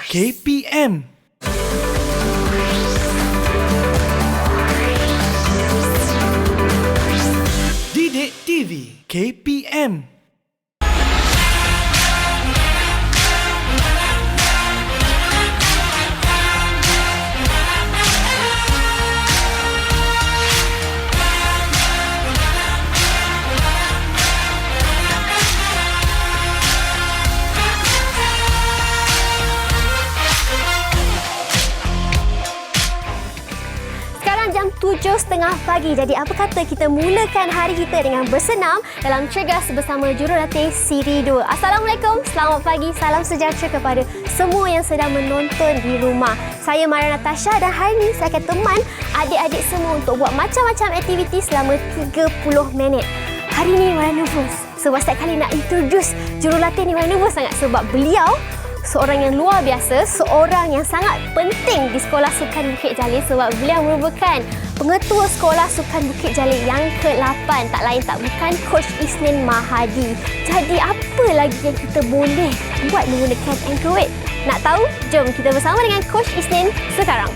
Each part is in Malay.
KPM. Didik TV KPM. Jam 7.30 pagi. Jadi apa kata kita mulakan hari kita dengan bersenam dalam Cergas bersama Jurulatih Siri 2. Assalamualaikum, selamat pagi, salam sejahtera kepada semua yang sedang menonton di rumah. Saya Maria Natasha dan hari ini saya akan teman adik-adik semua untuk buat macam-macam aktiviti selama 30 minit. Hari ini Maria nervous sebab setiap kali nak introduce jurulatih ni Maria nervous sangat sebab beliau seorang yang luar biasa, seorang yang sangat penting di Sekolah Sukan Bukit Jalil sebab beliau merupakan pengetua Sekolah Sukan Bukit Jalil yang ke-8. Tak lain tak bukan Coach Isnin Mahadi. Jadi apa lagi yang kita boleh buat menggunakan Android? Nak tahu? Jom kita bersama dengan Coach Isnin sekarang.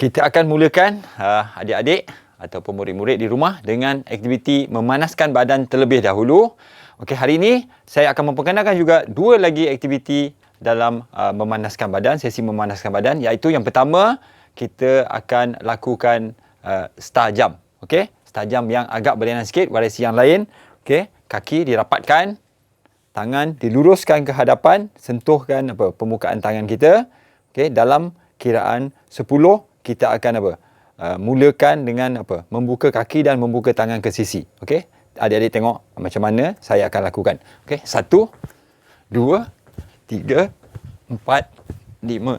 Kita akan mulakan adik-adik ataupun murid-murid di rumah dengan aktiviti memanaskan badan terlebih dahulu. Okey, hari ini saya akan memperkenalkan juga dua lagi aktiviti dalam memanaskan badan, sesi memanaskan badan, iaitu yang pertama kita akan lakukan star jump. Okey, star jump yang agak berlainan sikit variasi yang lain. Okey, kaki dirapatkan, tangan diluruskan ke hadapan, sentuhkan permukaan tangan kita. Okey, dalam kiraan 10 kita akan mulakan dengan membuka kaki dan membuka tangan ke sisi. Okey, adik-adik tengok macam mana saya akan lakukan. Okey, 1 2 3 4 5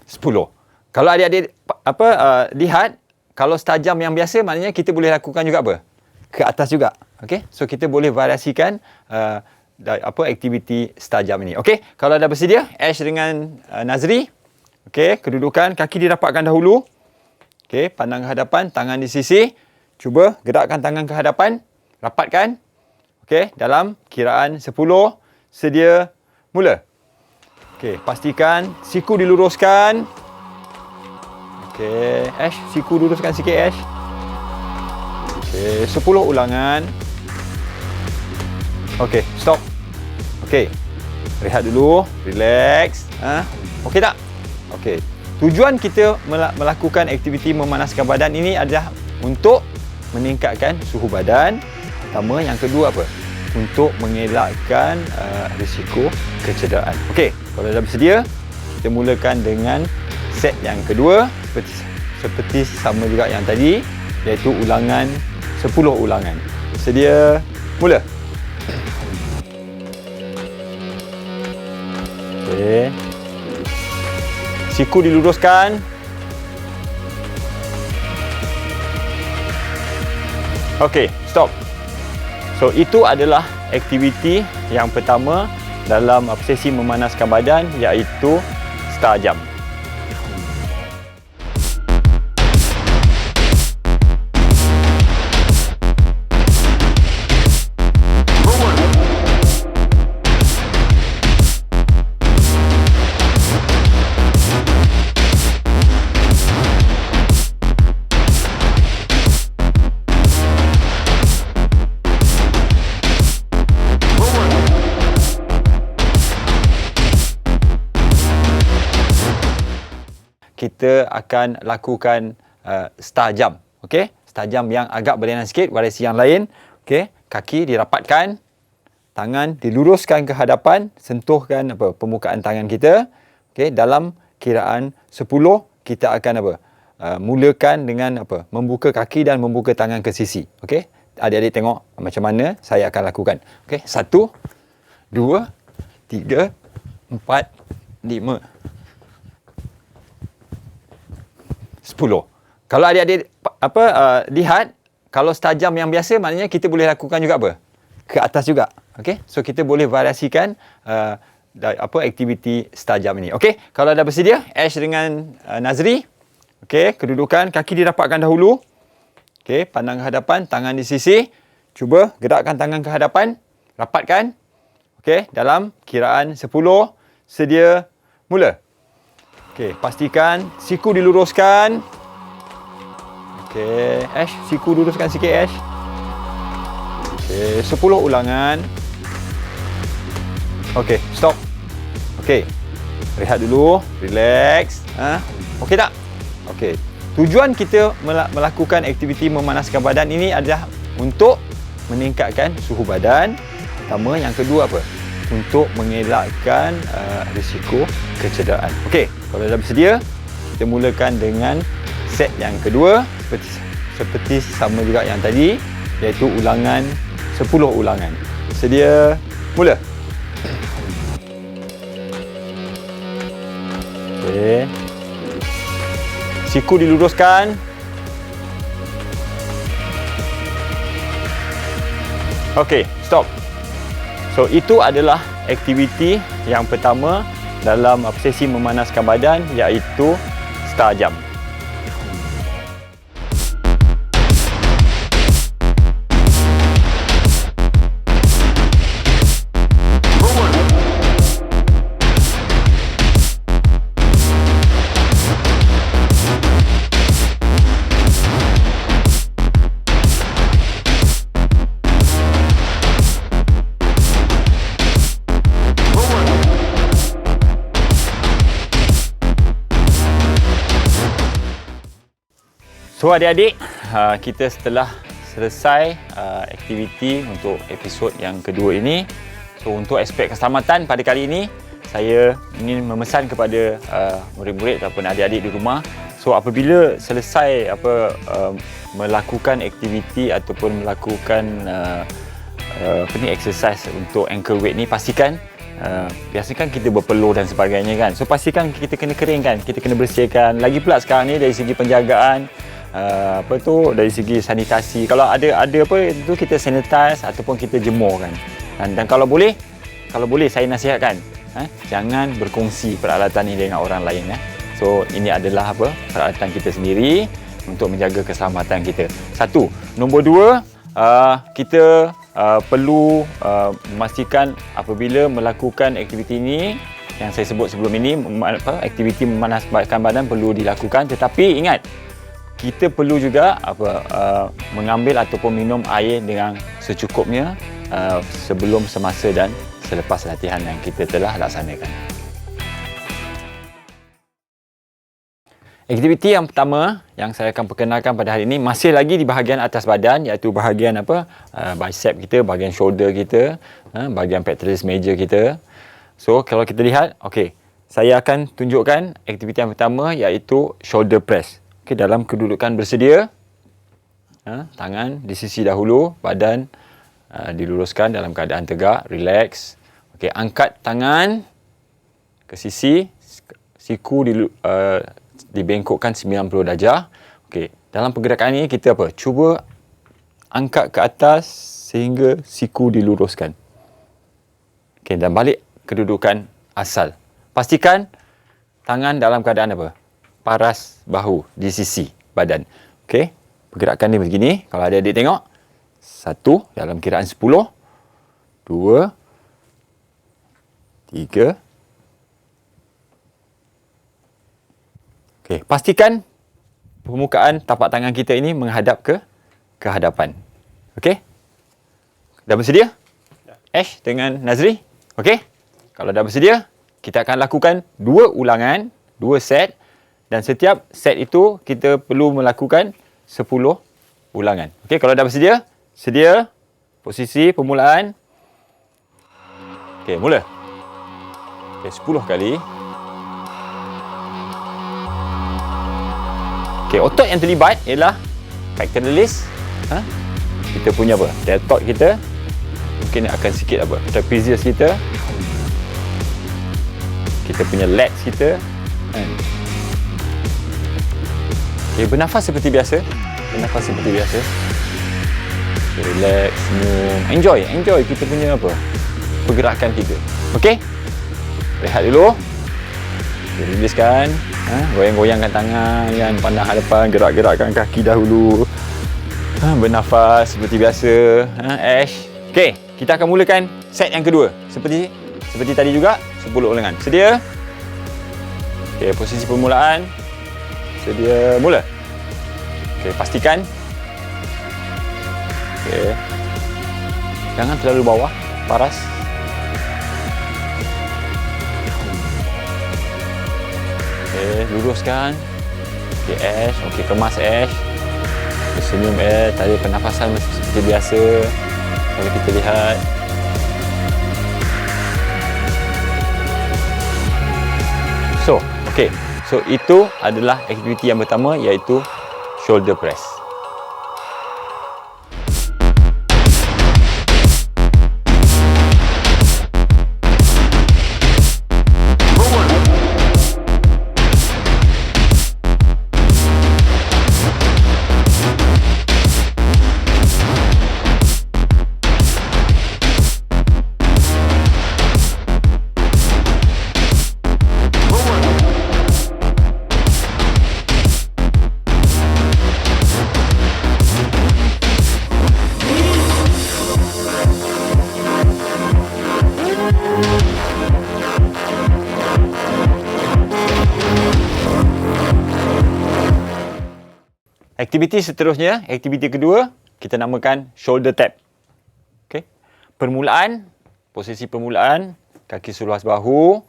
10. Kalau adik-adik lihat, kalau star jump yang biasa maknanya kita boleh lakukan juga ke atas juga. Okey, so kita boleh variasikan aktiviti star jump ini. Okey, kalau dah bersedia, Ash dengan Nazri. Okey, kedudukan kaki dirapatkan dahulu. Okey, pandang ke hadapan, tangan di sisi. Cuba gerakkan tangan ke hadapan, rapatkan. Okey, dalam kiraan 10, sedia, mula. Okey, pastikan siku diluruskan. Okey, Ash, siku luruskan sikit, Ash. Okey, 10 ulangan. Okey, stop. Okey, rehat dulu, relax. Okey tak? Okey. Tujuan kita melakukan aktiviti memanaskan badan ini adalah untuk meningkatkan suhu badan. Pertama, yang kedua apa? Untuk mengelakkan risiko kecederaan. Okey, kalau dah bersedia, kita mulakan dengan set yang kedua seperti sama juga yang tadi, iaitu ulangan 10 ulangan. Sedia, mula. Okey. Siku diluruskan. Okey, stop. So, itu adalah aktiviti yang pertama dalam sesi memanaskan badan, iaitu star jump. Kita akan lakukan star jump. Okey, star jump yang agak berlainan sikit variasi yang lain. Okey, kaki dirapatkan, tangan diluruskan ke hadapan, sentuhkan permukaan tangan kita. Okey, dalam kiraan 10 kita akan mulakan dengan apa? Membuka kaki dan membuka tangan ke sisi. Okey? Adik-adik tengok macam mana saya akan lakukan. Okey? 1, 2, 3, 4, 5, 10. Kalau adik-adik lihat, kalau star jump yang biasa maknanya kita boleh lakukan juga apa? Ke atas juga. Okey? So kita boleh variasikan aktiviti star jump ini. Okey? Kalau dah bersedia, Ash dengan Nazri. Okey, kedudukan kaki dirapatkan dahulu. Okey, pandang ke hadapan, tangan di sisi. Cuba gerakkan tangan ke hadapan, rapatkan. Okey, dalam kiraan 10, sedia, mula. Okey, pastikan siku diluruskan. Okey, Ash, siku luruskan sikit, Ash. Okey, 10 ulangan. Okey, stop. Okey, rehat dulu, relax. Okey tak? Okey, tujuan kita melakukan aktiviti memanaskan badan ini adalah untuk meningkatkan suhu badan. Pertama, yang kedua apa? Untuk mengelakkan risiko kecederaan. Okey, kalau dah bersedia, kita mulakan dengan set yang kedua seperti sama juga yang tadi, iaitu ulangan 10 ulangan. Sedia, mula. Okey. Siku diluruskan. Okey, stop. So, itu adalah aktiviti yang pertama dalam sesi memanaskan badan, iaitu star jump. So adik-adik, kita setelah selesai aktiviti untuk episod yang kedua ini. So untuk aspek keselamatan pada kali ini, saya ingin memesan kepada murid-murid ataupun adik-adik di rumah. So apabila selesai melakukan aktiviti ataupun melakukan exercise untuk ankle weight ni, pastikan biasanya kan kita berpeluh dan sebagainya kan. So pastikan kita kena keringkan, kita kena bersihkan. Lagi pula sekarang ni dari segi penjagaan, dari segi sanitasi, kalau ada itu kita sanitize ataupun kita jemur kan. Dan kalau boleh saya nasihatkan, jangan berkongsi peralatan ini dengan orang lain. So ini adalah peralatan kita sendiri untuk menjaga keselamatan kita. Satu. Nombor dua, kita perlu memastikan apabila melakukan aktiviti ini yang saya sebut sebelum ini, aktiviti memanaskan badan perlu dilakukan, tetapi ingat, kita perlu juga mengambil ataupun minum air dengan secukupnya sebelum, semasa dan selepas latihan yang kita telah laksanakan. Aktiviti yang pertama yang saya akan perkenalkan pada hari ini masih lagi di bahagian atas badan, iaitu bahagian bicep kita, bahagian shoulder kita, bahagian pectoralis major kita. So kalau kita lihat, okey, saya akan tunjukkan aktiviti yang pertama, iaitu shoulder press. Okay, dalam kedudukan bersedia, tangan di sisi dahulu, badan diluruskan dalam keadaan tegak, relax. Okay, angkat tangan ke sisi, siku dibengkokkan 90 darjah. Okay, dalam pergerakan ini kita cuba angkat ke atas sehingga siku diluruskan. Okay, dan balik kedudukan asal. Pastikan tangan dalam keadaan paras bahu di sisi badan. Okey, pergerakan ni begini. Kalau adik-adik tengok, 1 dalam kiraan 10, 2, 3. Okey, pastikan permukaan tapak tangan kita ini menghadap ke hadapan. Okey? Dah bersedia? Ash dengan Nazri? Okey? Kalau dah bersedia, kita akan lakukan 2 ulangan, 2 set. Dan setiap set itu kita perlu melakukan 10 ulangan. Okey, kalau dah bersedia, sedia, posisi permulaan. Okey, mula. Okey, 10 kali. Okey, Okey, otot yang terlibat ialah pectoralis, kita punya apa? Deltoid kita. Mungkin akan sikit apa? Trapezius kita. Kita punya lats kita. Okey, bernafas seperti biasa. Okay, relax, senyum. Enjoy kita punya apa? Pergerakan kita. Okey? Rehat dulu. Okay, riliskan. Goyang-goyangkan tangan, pandang hadapan, gerak-gerakkan kaki dahulu. Bernafas seperti biasa. Ash. Okey, kita akan mulakan set yang kedua. Seperti tadi juga, 10 ulangan. Sedia? Okey, posisi permulaan. Sedia, mula. Okey, pastikan. Okey. Jangan terlalu bawah, paras. Okey, luruskan. Okey, Ash. Okey, kemas Ash. Senyum Ash. Tarik pernafasan seperti biasa. Kalau kita lihat. Okey. So, itu adalah aktiviti yang pertama, iaitu shoulder press. Aktiviti seterusnya, aktiviti kedua, kita namakan shoulder tap. Okey. Posisi permulaan, kaki seluas bahu,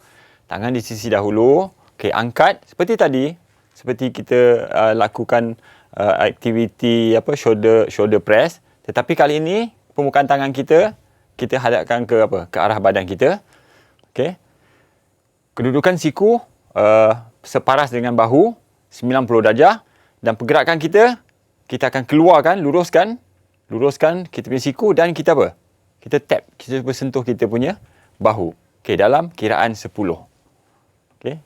tangan di sisi dahulu. Okey, angkat seperti tadi, seperti kita lakukan aktiviti shoulder press, tetapi kali ini permukaan tangan kita hadapkan ke arah badan kita. Okey. Kedudukan siku separas dengan bahu, 90 darjah. Dan pergerakan kita akan keluarkan, luruskan kita punya siku dan kita apa? Kita tap, kita bersentuh kita punya bahu. Okey, dalam kiraan 10. Okey.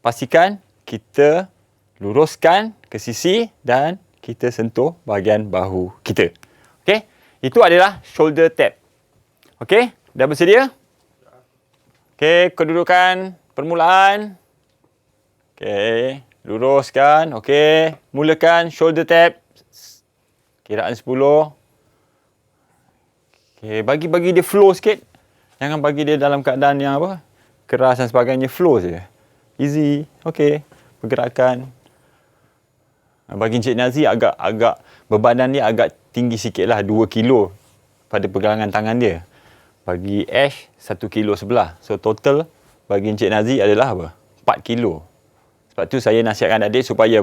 Pastikan kita luruskan ke sisi dan kita sentuh bahagian bahu kita. Okey, itu adalah shoulder tap. Okey, dah bersedia? Okey, kedudukan permulaan. Okey, luruskan. Okey, mulakan shoulder tap. Kiraan 10. Okey, bagi dia flow sikit. Jangan bagi dia dalam keadaan yang keras dan sebagainya, flow je. Easy. Okey, pergerakan. Bagi Encik Nazi agak bebanan dia agak tinggi sikitlah, 2 kilo pada pergelangan tangan dia. Bagi Ash 1 kilo sebelah. So total bagi Encik Nazi adalah 4 kilo. Sebab tu saya nasihatkan adik supaya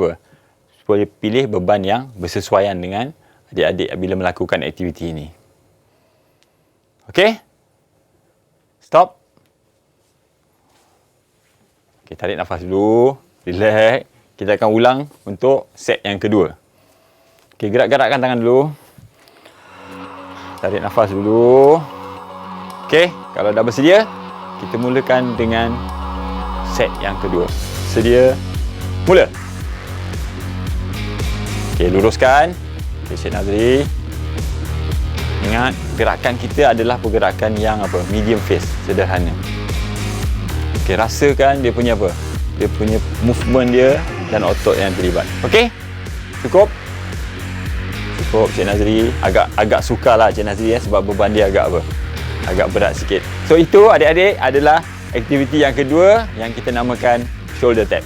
supaya pilih beban yang bersesuaian dengan adik-adik bila melakukan aktiviti ini. Okey? Stop. Okey, tarik nafas dulu. Relax. Kita akan ulang untuk set yang kedua. Okey, gerak-gerakkan tangan dulu. Tarik nafas dulu. Okey, kalau dah bersedia, kita mulakan dengan set yang kedua. Sedia, mula. Okey, luruskan. Okey, Syed Nazri. Ingat, gerakan kita adalah pergerakan yang medium pace, sederhana. Okey, rasakan dia punya dia punya movement dia dan otot yang terlibat. Okey? Cukup? Cukup, Syed Nazri. Agak sukarlah Syed Nazri sebab beban dia agak berat sikit. So, itu adik-adik adalah aktiviti yang kedua yang kita namakan shoulder tap.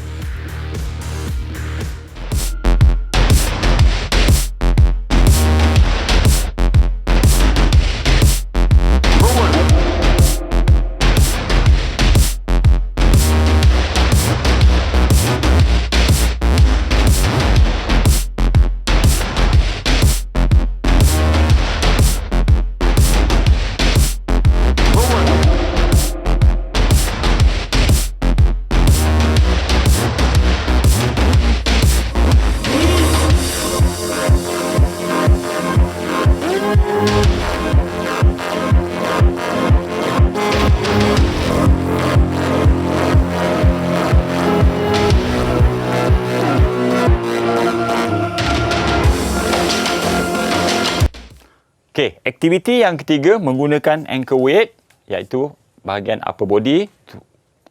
Aktiviti yang ketiga menggunakan anchor weight, iaitu bahagian upper body.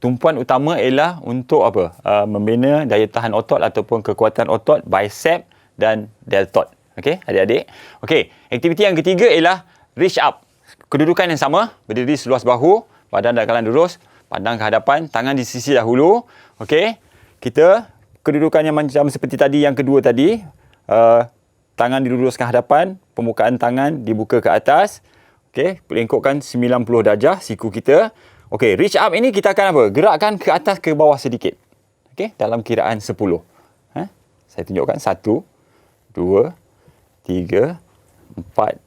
Tumpuan utama ialah untuk apa? Membina daya tahan otot ataupun kekuatan otot bicep dan deltoid. Okey, adik-adik. Okey, aktiviti yang ketiga ialah reach up. Kedudukan yang sama, berdiri seluas bahu, badan dalam lurus, pandang ke hadapan, tangan di sisi dahulu. Okey, kita kedudukan yang macam seperti tadi, yang kedua tadi, tangan diluruskan hadapan, permukaan tangan dibuka ke atas. Okey, lengkupkan 90 darjah siku kita. Okey, reach up ini kita akan apa? Gerakkan ke atas ke bawah sedikit. Okey, dalam kiraan 10. Saya tunjukkan 1, 2, 3, 4,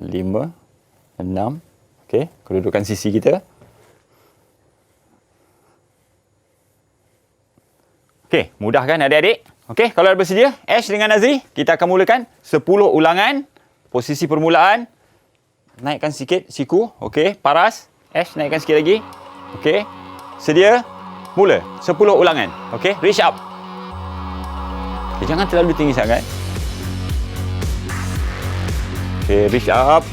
5, 6. Okey, kedudukan sisi kita. Okey, mudah kan adik-adik? Okey, kalau dah bersedia, Ash dengan Nazri, kita akan mulakan 10 ulangan. Posisi permulaan, naikkan sikit siku. Okey, paras. Ash, naikkan sikit lagi. Okey. Sedia? Mula. 10 ulangan. Okey, reach up. Okay, jangan terlalu tinggi sangat. Okey, reach up.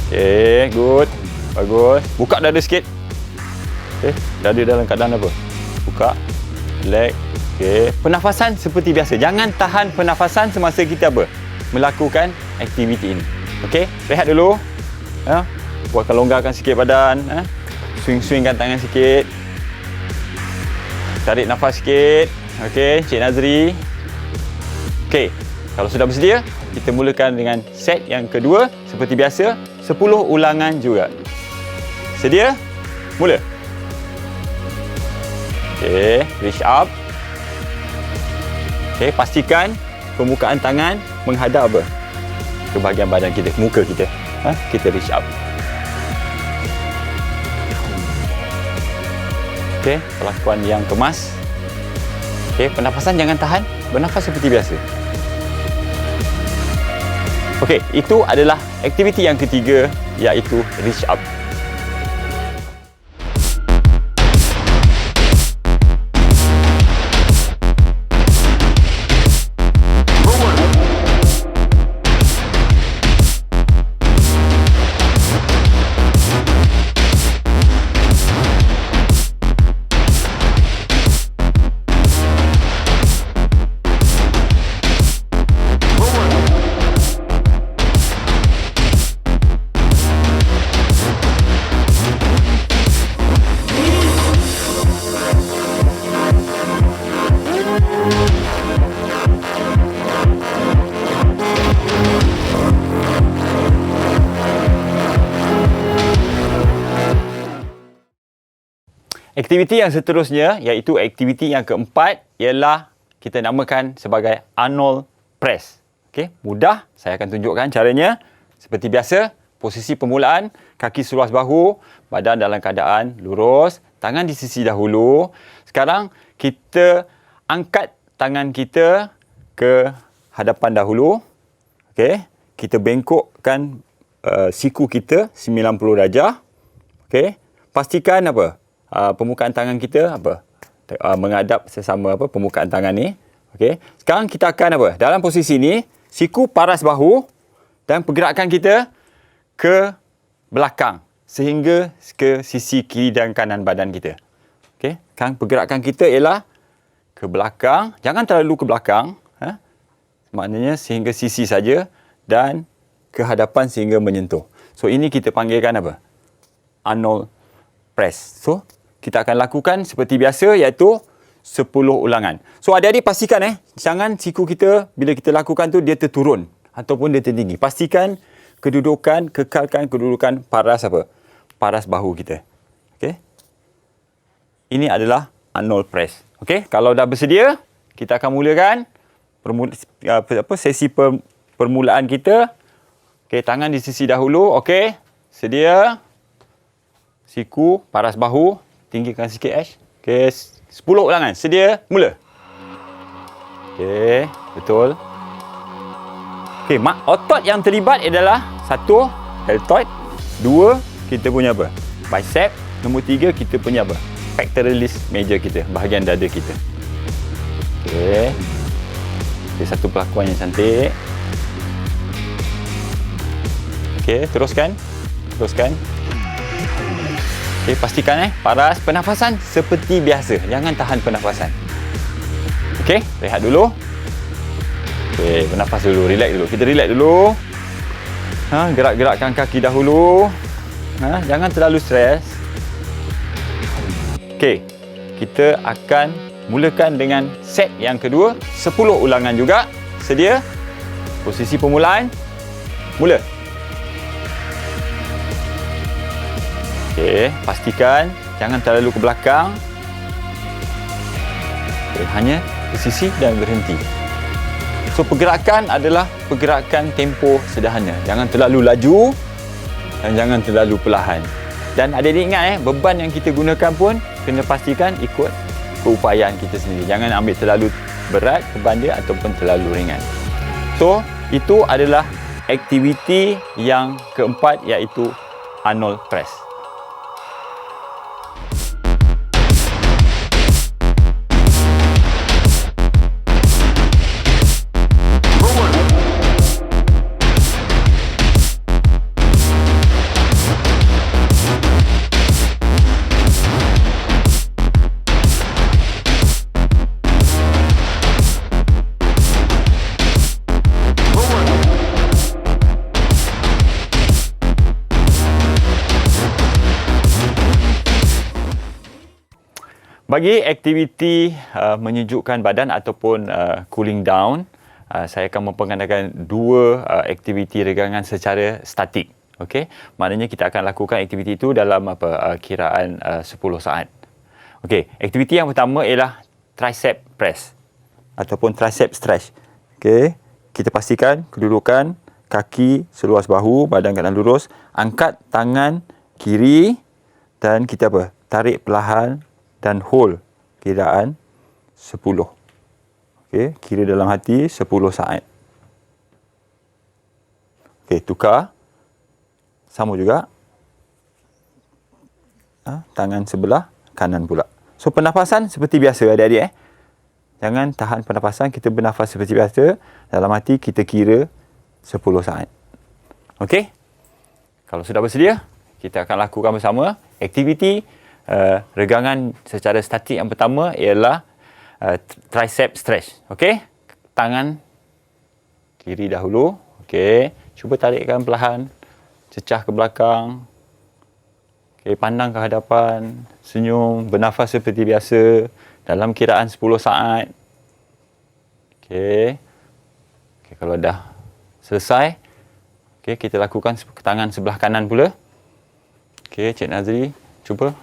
Okey, good. Bagus. Buka dada sikit. Okey, dada dalam keadaan apa? Buka. Leg. Okey, pernafasan seperti biasa. Jangan tahan pernafasan semasa kita apa? Melakukan aktiviti ini. Okey, rehat dulu. Buatkan longgarkan sikit badan. Swing-swingkan tangan sikit. Tarik nafas sikit. Okey, Cik Nazri. Okey, kalau sudah bersedia, kita mulakan dengan set yang kedua. Seperti biasa, 10 ulangan juga. Sedia? Mula. Okey, reach up. Okey, pastikan permukaan tangan menghadap apa? Ke bahagian badan kita, muka kita. Kita reach up. Okey, perlakuan yang kemas. Okey, pernafasan jangan tahan, bernafas seperti biasa. Okey, itu adalah aktiviti yang ketiga, iaitu reach up. Aktiviti yang seterusnya, iaitu aktiviti yang keempat, ialah kita namakan sebagai Arnold Press. Okey, mudah. Saya akan tunjukkan caranya. Seperti biasa, posisi permulaan, kaki seluas bahu, badan dalam keadaan lurus, tangan di sisi dahulu. Sekarang, kita angkat tangan kita ke hadapan dahulu. Okey, kita bengkokkan siku kita 90 darjah. Okey, pastikan apa? Permukaan tangan kita apa? Menghadap sesama apa permukaan tangan ni. Okey. Sekarang kita akan apa? Dalam posisi ni, siku paras bahu dan pergerakan kita ke belakang sehingga ke sisi kiri dan kanan badan kita. Okey. Sekarang pergerakan kita ialah ke belakang, jangan terlalu ke belakang, maknanya sehingga sisi saja dan ke hadapan sehingga menyentuh. So ini kita panggilkan apa? Arnold Press. So kita akan lakukan seperti biasa, iaitu 10 ulangan. So adik-adik pastikan jangan siku kita bila kita lakukan tu dia terturun ataupun dia tertinggi. Pastikan kekalkan kedudukan paras apa? Paras bahu kita. Okey. Ini adalah Arnold Press. Okey, kalau dah bersedia, kita akan mulakan sesi permulaan kita. Okey, tangan di sisi dahulu. Okey, sedia. Siku paras bahu. Tinggikan sikit, Ash. Okey, 10 ulangan. Sedia, mula. Okey, betul. Okey, otot yang terlibat adalah 1, deltoid. 2, kita punya apa? Bicep. Nombor 3, kita punya apa? Pectoralis major kita, bahagian dada kita. Okey. Okey, satu pelakuan yang cantik. Okey, teruskan. Teruskan. Okey, pastikan paras. Pernafasan seperti biasa. Jangan tahan pernafasan. Okey, rehat dulu. Okey, bernafas dulu, relax dulu. Kita relax dulu. Gerak-gerakkan kaki dahulu. Jangan terlalu stres. Okey, kita akan mulakan dengan set yang kedua. 10 ulangan juga. Sedia? Posisi permulaan. Mula. Okey, pastikan jangan terlalu ke belakang. Okey, hanya ke sisi dan berhenti. So, pergerakan adalah pergerakan tempo sederhana. Jangan terlalu laju dan jangan terlalu perlahan. Dan adik-adik ingat beban yang kita gunakan pun kena pastikan ikut keupayaan kita sendiri. Jangan ambil terlalu berat beban dia ataupun terlalu ringan. So, itu adalah aktiviti yang keempat, iaitu Arnold Press. Bagi aktiviti menyejukkan badan ataupun cooling down, saya akan memperkenalkan dua aktiviti regangan secara statik. Okey, maknanya kita akan lakukan aktiviti itu dalam kiraan 10 saat. Okey, aktiviti yang pertama ialah tricep press ataupun tricep stretch. Okey, kita pastikan kedudukan kaki seluas bahu, badan keadaan lurus, angkat tangan kiri dan kita tarik perlahan dan hold kiraan 10. Okey, kira dalam hati 10 saat. Okey, tukar. Sama juga. Tangan sebelah kanan pula. So, pernafasan seperti biasa adik-adik. Jangan tahan pernafasan, kita bernafas seperti biasa. Dalam hati kita kira 10 saat. Okey? Kalau sudah bersedia, kita akan lakukan bersama aktiviti regangan secara statik yang pertama ialah tricep stretch. Okey? Tangan kiri dahulu. Okey, cuba tarikkan perlahan. Cecah ke belakang. Okey, pandang ke hadapan. Senyum, bernafas seperti biasa dalam kiraan 10 saat. Okey. Okey, kalau dah selesai, okey, kita lakukan tangan sebelah kanan pula. Okey, Cik Nazri, cuba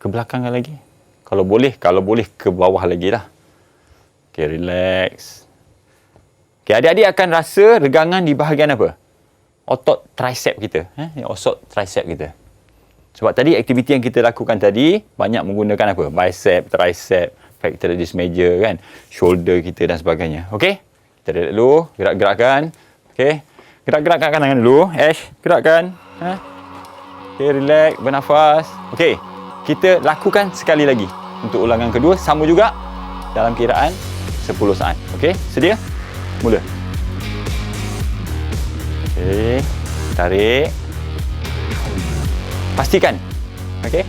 ke belakang lagi. Kalau boleh ke bawah lagi lah. Okey, relax. Okey, adik-adik akan rasa regangan di bahagian apa? Otot tricep kita. Otot tricep kita. Sebab tadi aktiviti yang kita lakukan tadi banyak menggunakan apa? Bicep, tricep, pectoralis major kan, shoulder kita dan sebagainya. Okey? Kita relax dulu, gerak-gerakkan. Okey? Gerak-gerakkan tangan dulu. Ash, gerakkan. Okey, relax, bernafas. Okey. Kita lakukan sekali lagi. Untuk ulangan kedua, sama juga dalam kiraan 10 saat. Okey, sedia? Mula. Okey, tarik. Pastikan. Okey.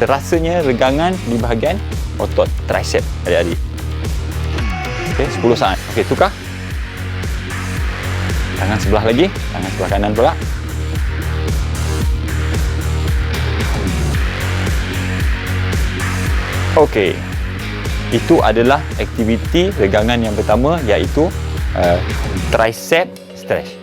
Terasanya regangan di bahagian otot tricep adik-adik. Okey, 10 saat. Okey, tukar. Tangan sebelah lagi, tangan sebelah kanan pula. Okey, itu adalah aktiviti regangan yang pertama, iaitu tricep stretch.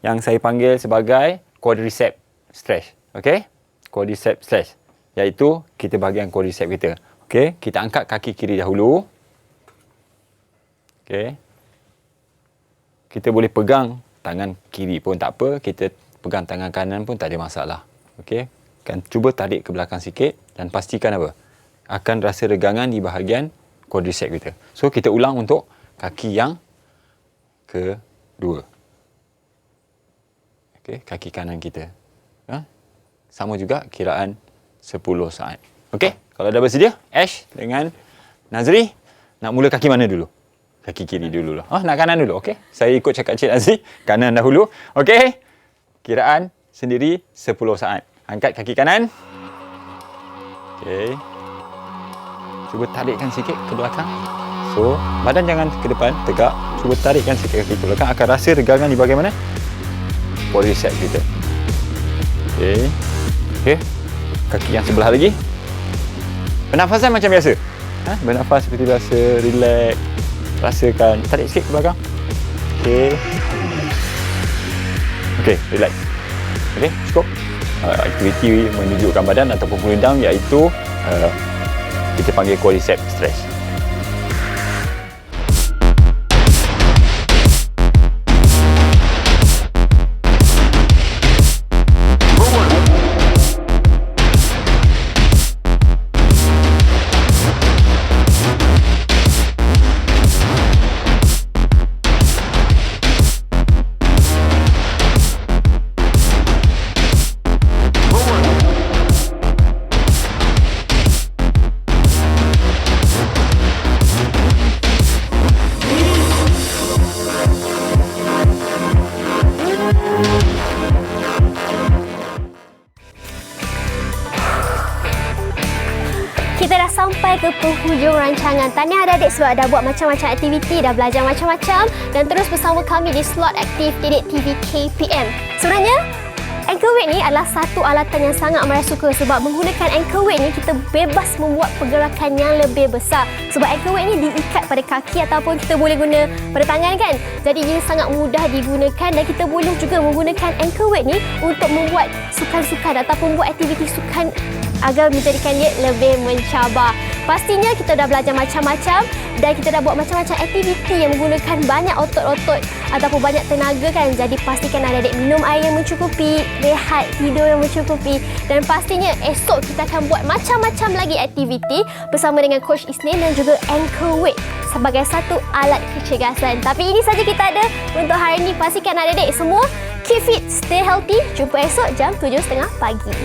Yang saya panggil sebagai quadricep stretch. Okey? Quadricep stretch. Iaitu kita bahagian quadricep kita. Okey? Kita angkat kaki kiri dahulu. Okey? Kita boleh pegang tangan kiri pun tak apa. Kita pegang tangan kanan pun tak ada masalah. Okey? kan cuba tarik ke belakang sikit dan pastikan apa? Akan rasa regangan di bahagian quadricep kita. So kita ulang untuk kaki yang kedua. Okey, kaki kanan kita. Sama juga kiraan 10 saat. Okey, kalau dah bersedia, Ash dengan Nazri nak mula kaki mana dulu? Kaki kiri dulu lah. Nak kanan dulu. Okey, saya ikut cakap Cik Nazri, kanan dahulu. Okey, kiraan sendiri 10 saat. Angkat kaki kanan. Okey. Cuba tarikkan sikit ke belakang. So, badan jangan ke depan, tegak. Cuba tarikkan sikit kaki ke belakang. Akan rasa regangan di bahagian mana? Quadricep kita. Okey. Okey. Kaki yang sebelah lagi. Pernafasan macam biasa. Bernafas seperti biasa, relax. Rasakan. Tarik sikit ke belakang. Okey. Okey, relax. Okey, cukup. Aktiviti menunjukkan badan ataupun pulling down iaitu kita panggil quadricep stretch. Kita dah sampai ke penghujung rancangan. Tahniah adik-adik sebab dah buat macam-macam aktiviti, dah belajar macam-macam dan terus bersama kami di slot aktif Didik TV KPM. Sebenarnya, ankle weight ni adalah satu alatan yang sangat Amara suka sebab menggunakan ankle weight ni kita bebas membuat pergerakan yang lebih besar. Sebab ankle weight ni diikat pada kaki ataupun kita boleh guna pada tangan kan. Jadi ia sangat mudah digunakan dan kita boleh juga menggunakan ankle weight ni untuk membuat sukan-sukan ataupun buat aktiviti sukan agar menjadikan dia lebih mencabar. Pastinya kita dah belajar macam-macam dan kita dah buat macam-macam aktiviti yang menggunakan banyak otot-otot ataupun banyak tenaga kan. Jadi pastikan adik-adik minum air yang mencukupi, rehat, tidur yang mencukupi dan pastinya esok kita akan buat macam-macam lagi aktiviti bersama dengan Coach Isnin dan juga ankle weight sebagai satu alat kecergasan. Tapi ini saja kita ada untuk hari ini. Pastikan adik-adik semua keep fit, stay healthy. Jumpa esok jam 7.30 pagi.